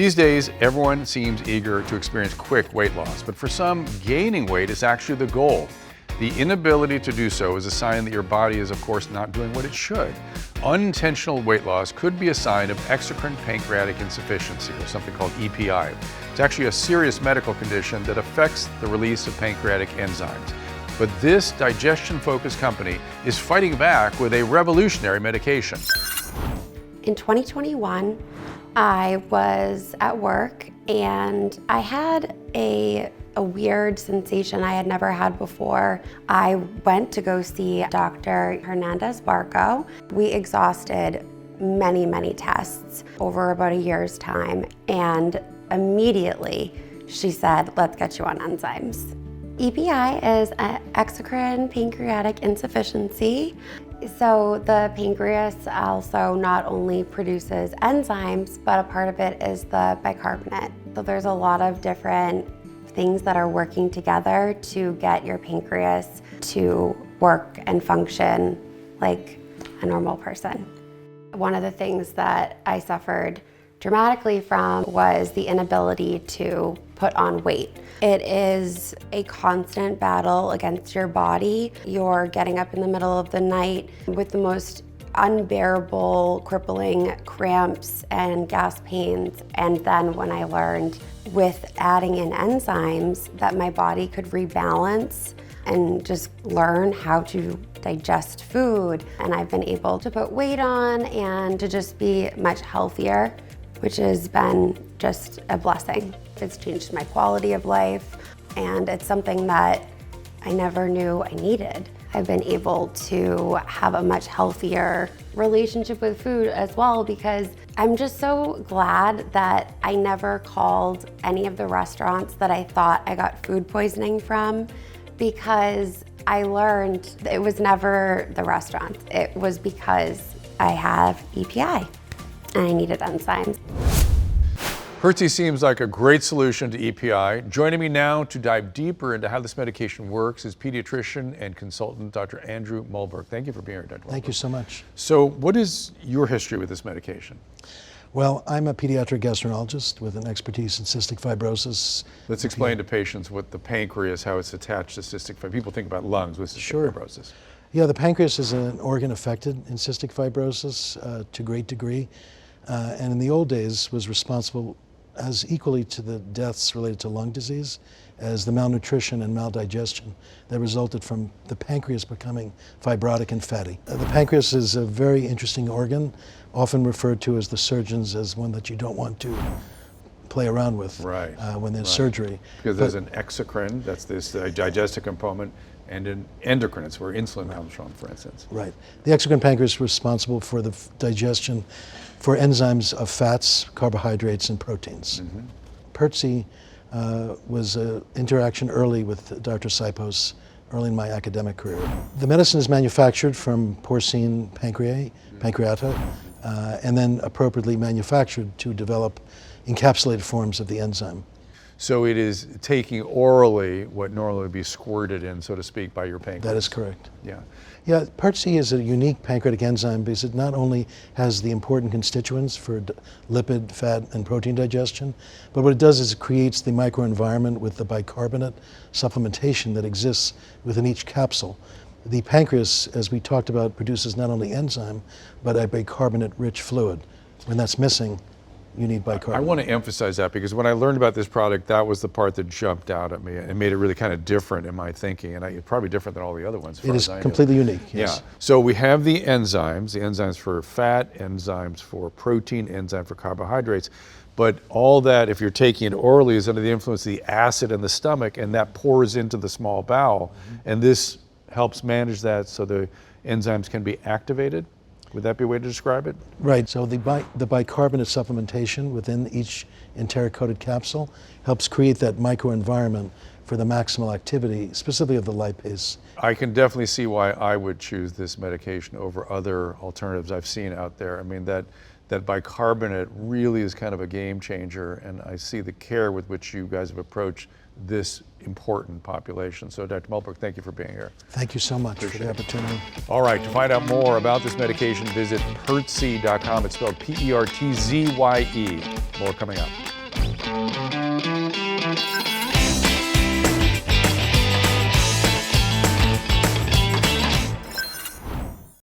These days, everyone seems eager to experience quick weight loss, but for some, gaining weight is actually the goal. The inability to do so is a sign that your body is, of course, not doing what it should. Unintentional weight loss could be a sign of exocrine pancreatic insufficiency, or something called EPI. It's actually a serious medical condition that affects the release of pancreatic enzymes. But this digestion-focused company is fighting back with a revolutionary medication. In 2021, I was at work and I had a weird sensation I had never had before. I went to go see Dr. Hernandez-Barco. We exhausted many tests over about a year's time, and immediately she said, let's get you on enzymes. EPI is an exocrine pancreatic insufficiency. So the pancreas also not only produces enzymes, but a part of it is the bicarbonate. So there's a lot of different things that are working together to get your pancreas to work and function like a normal person. One of the things that I suffered dramatically from was the inability to put on weight. It is a constant battle against your body. You're getting up in the middle of the night with the most unbearable, crippling cramps and gas pains. And then when I learned with adding in enzymes that my body could rebalance and just learn how to digest food, and I've been able to put weight on and to just be much healthier, which has been just a blessing. It's changed my quality of life, and it's something that I never knew I needed. I've been able to have a much healthier relationship with food as well, because I'm just so glad that I never called any of the restaurants that I thought I got food poisoning from, because I learned it was never the restaurant. It was because I have EPI and I needed enzymes. Pertzye seems like a great solution to EPI. Joining me now to dive deeper into how this medication works is pediatrician and consultant Dr. Andrew Mulberg. Thank you for being here, Dr. Mulberg. Thank you so much. So what is your history with this medication? Well, I'm a pediatric gastroenterologist with an expertise in cystic fibrosis. Let's explain to patients what the pancreas, how it's attached to cystic fibrosis. People think about lungs with cystic fibrosis. Yeah, the pancreas is an organ affected in cystic fibrosis to a great degree, and in the old days was responsible as equally to the deaths related to lung disease as the malnutrition and maldigestion that resulted from the pancreas becoming fibrotic and fatty. The pancreas is a very interesting organ, often referred to as the surgeons as one that you don't want to play around with when there's surgery. Because there's an exocrine, that's this digestive component, and an endocrine, it's where insulin comes from, for instance. Right. The exocrine pancreas is responsible for the digestion for enzymes of fats, carbohydrates, and proteins. Pertzye was an interaction early with Dr. Sipos, early in my academic career. The medicine is manufactured from porcine pancreata, and then appropriately manufactured to develop encapsulated forms of the enzyme. So it is taking orally what normally would be squirted in, so to speak, by your pancreas. That is correct. Yeah. Yeah, Pertzye is a unique pancreatic enzyme because it not only has the important constituents for lipid, fat, and protein digestion, but what it does is it creates the microenvironment with the bicarbonate supplementation that exists within each capsule. The pancreas, as we talked about, produces not only enzyme, but a bicarbonate-rich fluid. When that's missing, you need bicarbonate. I want to emphasize that because when I learned about this product, that was the part that jumped out at me and made it really kind of different in my thinking, and it's probably different than all the other ones. It is completely unique, yes. Yeah. So we have the enzymes for fat, enzymes for protein, enzyme for carbohydrates, but all that, if you're taking it orally, is under the influence of the acid in the stomach, and that pours into the small bowel, and this helps manage that so the enzymes can be activated. Would that be a way to describe it? Right, so the bicarbonate supplementation within each enteric-coated capsule helps create that microenvironment for the maximal activity, specifically of the lipase. I can definitely see why I would choose this medication over other alternatives I've seen out there. I mean, that bicarbonate really is kind of a game changer, and I see the care with which you guys have approached this important population. So Dr. Mulberg, thank you for being here. Thank you so much for the opportunity. All right, to find out more about this medication, visit Pertzye.com. It's spelled Pertzye. More coming up. you.